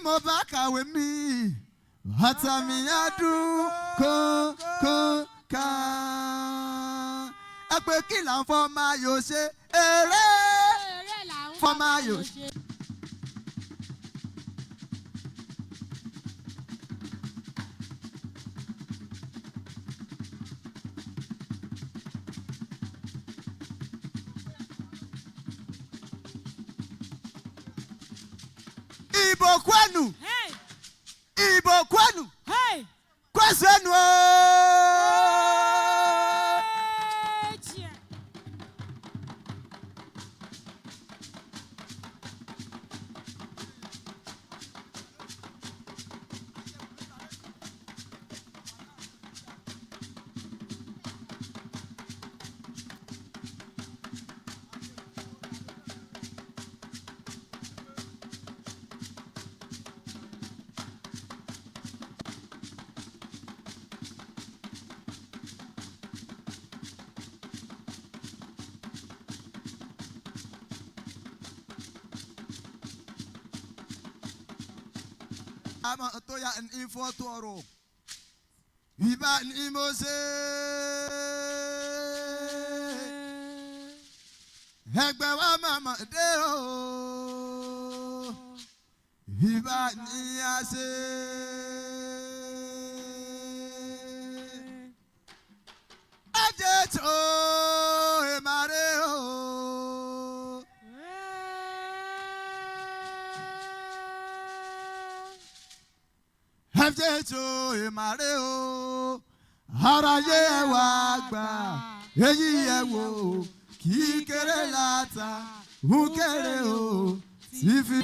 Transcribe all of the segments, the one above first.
mo bá kàwé mi bàtà mi á dún ká ẹ pé kí là ń fọ́ máa yóò ṣe eré fọ́ máa yóò ṣe. Ibo kwenu. Hey. Ibo kwenu. Hey. Kwenu. Ama toya an info toro. Viva ni mose. Egbe wa mama de o. Viva ni ase. Ajeto e mare o. Jesu imare o araye wa gba eyi e wo ki kere lata u kere o ti fi.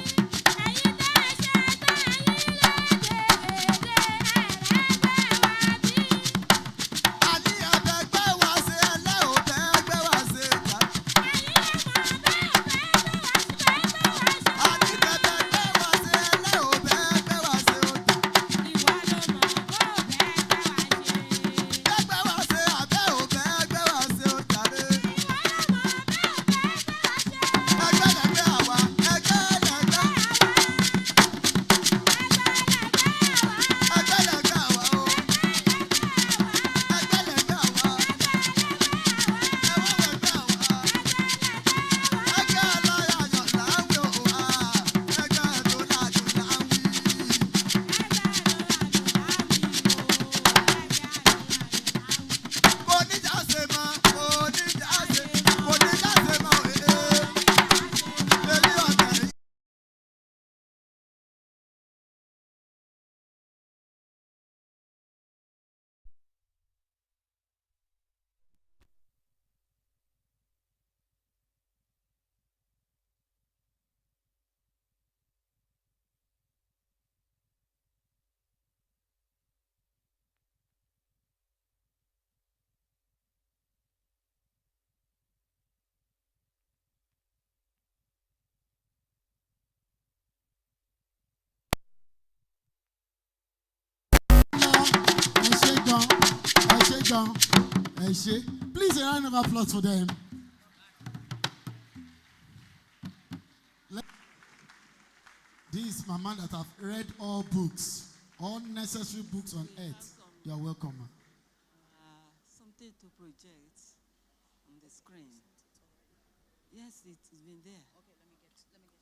Please, a round of applause for them. This is my man that have read all books, all necessary books on earth. You are welcome. Something to project on the screen. Yes, it's been there. Okay, let me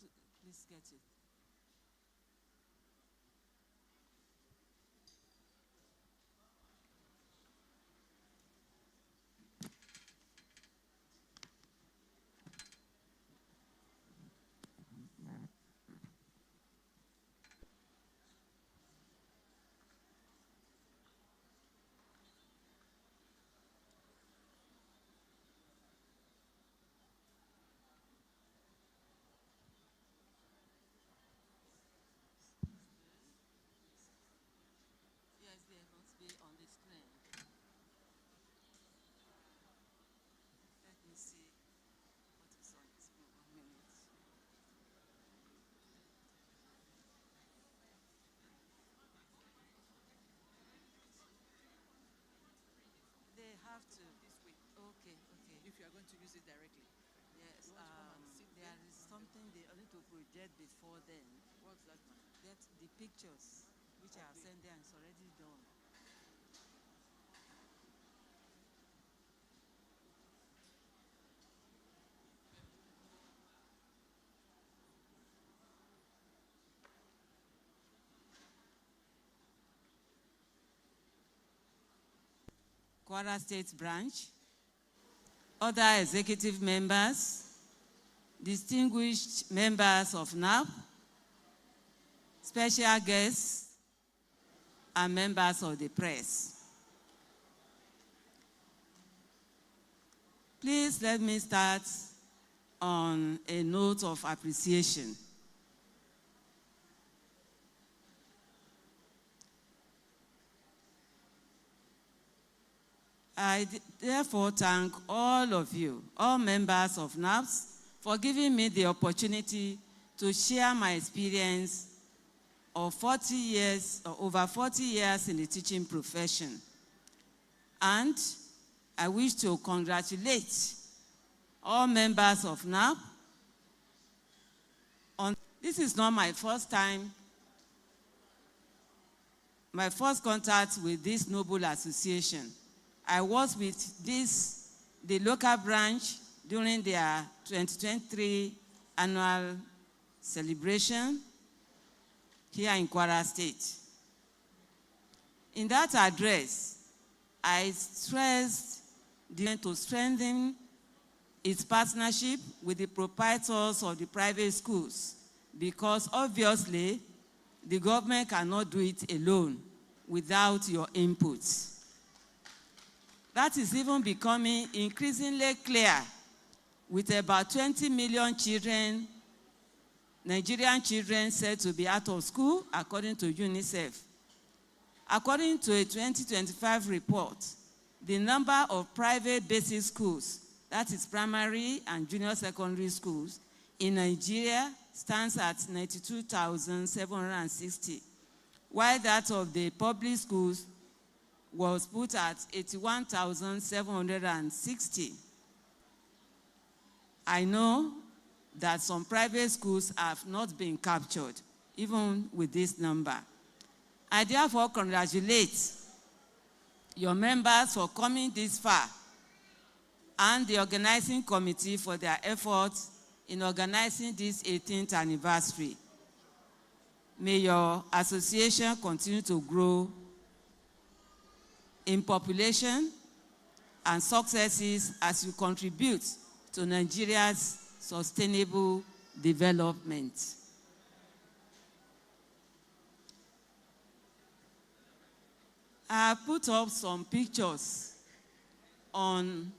get. Please get it. Have to this way. Okay. If you are going to use it directly. Yes. There is something they need to project before then. What's that one? That the pictures which I have sent there is already done. Kwara State Branch, other executive members, distinguished members of NAP, special guests, and members of the press. Please let me start on a note of appreciation. I therefore thank all of you, all members of NAPS, for giving me the opportunity to share my experience of 40 years, or over 40 years in the teaching profession. And I wish to congratulate all members of NAP on, this is not my first time, my first contact with this noble association. I was with the local branch during their 2023 annual celebration here in Kwara State. In that address, I stressed the need to strengthen its partnership with the proprietors of the private schools, because obviously the government cannot do it alone without your inputs. That is even becoming increasingly clear with about 20 million children, Nigerian children, said to be out of school, according to UNICEF. According to a 2025 report, the number of private basic schools, that is primary and junior secondary schools, in Nigeria stands at 92,760, while that of the public schools was put at 81,760. I know that some private schools have not been captured, even with this number. I therefore congratulate your members for coming this far and the organizing committee for their efforts in organizing this 18th anniversary. May your association continue to grow in population and successes as you contribute to Nigeria's sustainable development. I put up some pictures on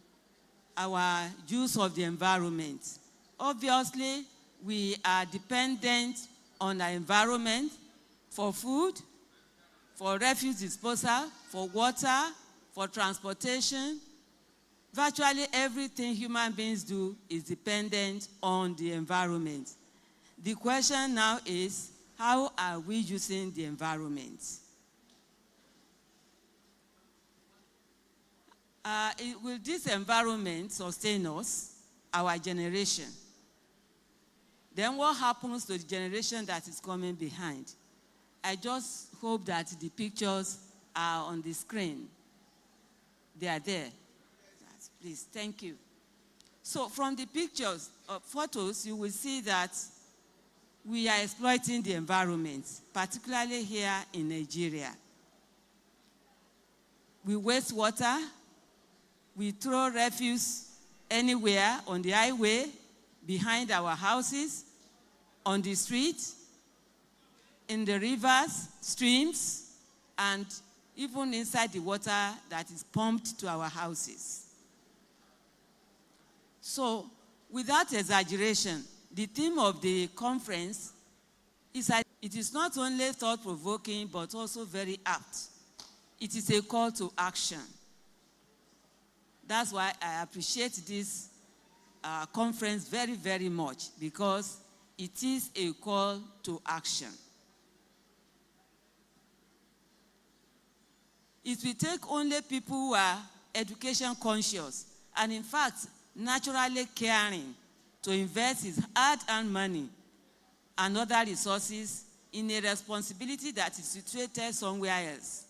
our use of the environment. Obviously, we are dependent on our environment for food, for refuse disposal, for water, for transportation. Virtually everything human beings do is dependent on the environment. The question now is, how are we using the environment? Will this environment sustain us, our generation? Then what happens to the generation that is coming behind? I just hope that the pictures are on the screen. They are there. Please, thank you. So from the pictures, photos, you will see that we are exploiting the environment, particularly here in Nigeria. We waste water, we throw refuse anywhere on the highway, behind our houses, on the street, in the rivers, streams, and even inside the water that is pumped to our houses. So, without exaggeration, the theme of the conference is that it is not only thought-provoking, but also very apt. It is a call to action. That's why I appreciate this conference very, very much, because it is a call to action. It will take only people who are education conscious and, in fact, naturally caring to invest his hard-earned money and other resources in a responsibility that is situated somewhere else.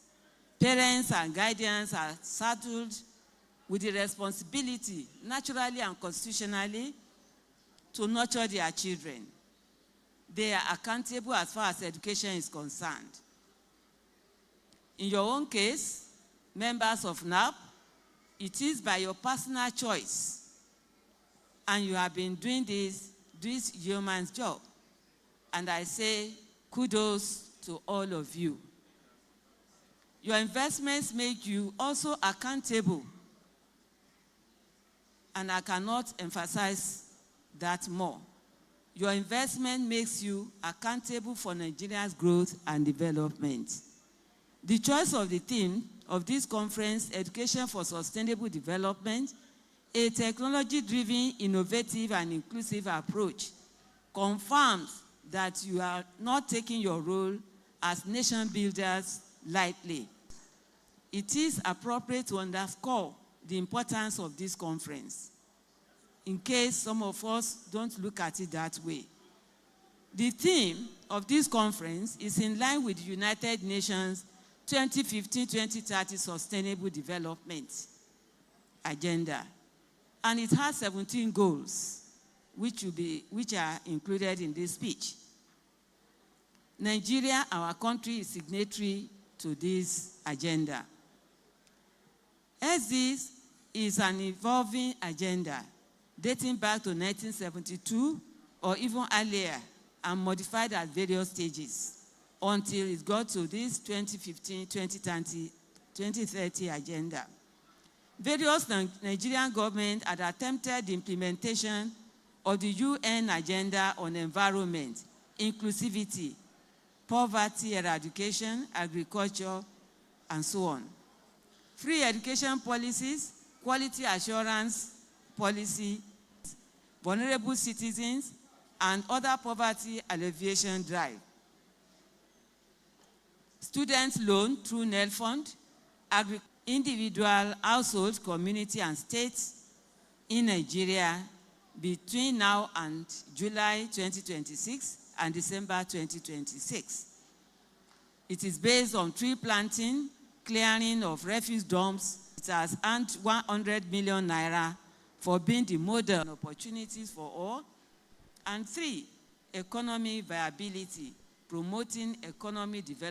Parents and guardians are saddled with the responsibility, naturally and constitutionally, to nurture their children. They are accountable as far as education is concerned. In your own case, members of NAP, it is by your personal choice, and you have been doing this yeoman's job. And I say kudos to all of you. Your investments make you also accountable, and I cannot emphasize that more. Your investment makes you accountable for Nigeria's growth and development. The choice of the theme of this conference, Education for Sustainable Development, a technology-driven, innovative, and inclusive approach, confirms that you are not taking your role as nation builders lightly. It is appropriate to underscore the importance of this conference, in case some of us don't look at it that way. The theme of this conference is in line with the United Nations 2015-2030 Sustainable Development Agenda, and it has 17 goals, which are included in this speech. Nigeria, our country, is signatory to this agenda. As this is an evolving agenda dating back to 1972 or even earlier and modified at various stages until it got to this 2015-2030 agenda. Various Nigerian governments had attempted the implementation of the UN Agenda on Environment, Inclusivity, Poverty Eradication, Agriculture, and so on. Free education policies, quality assurance policy, vulnerable citizens, and other poverty alleviation drive. Student loan through NEL Fund, individual, household, community, and states in Nigeria between now and July 2026 and December 2026. It is based on tree planting, clearing of refuse dumps. It has earned 100 million naira for being the model and opportunities for all. And 3, economy viability, promoting economic development.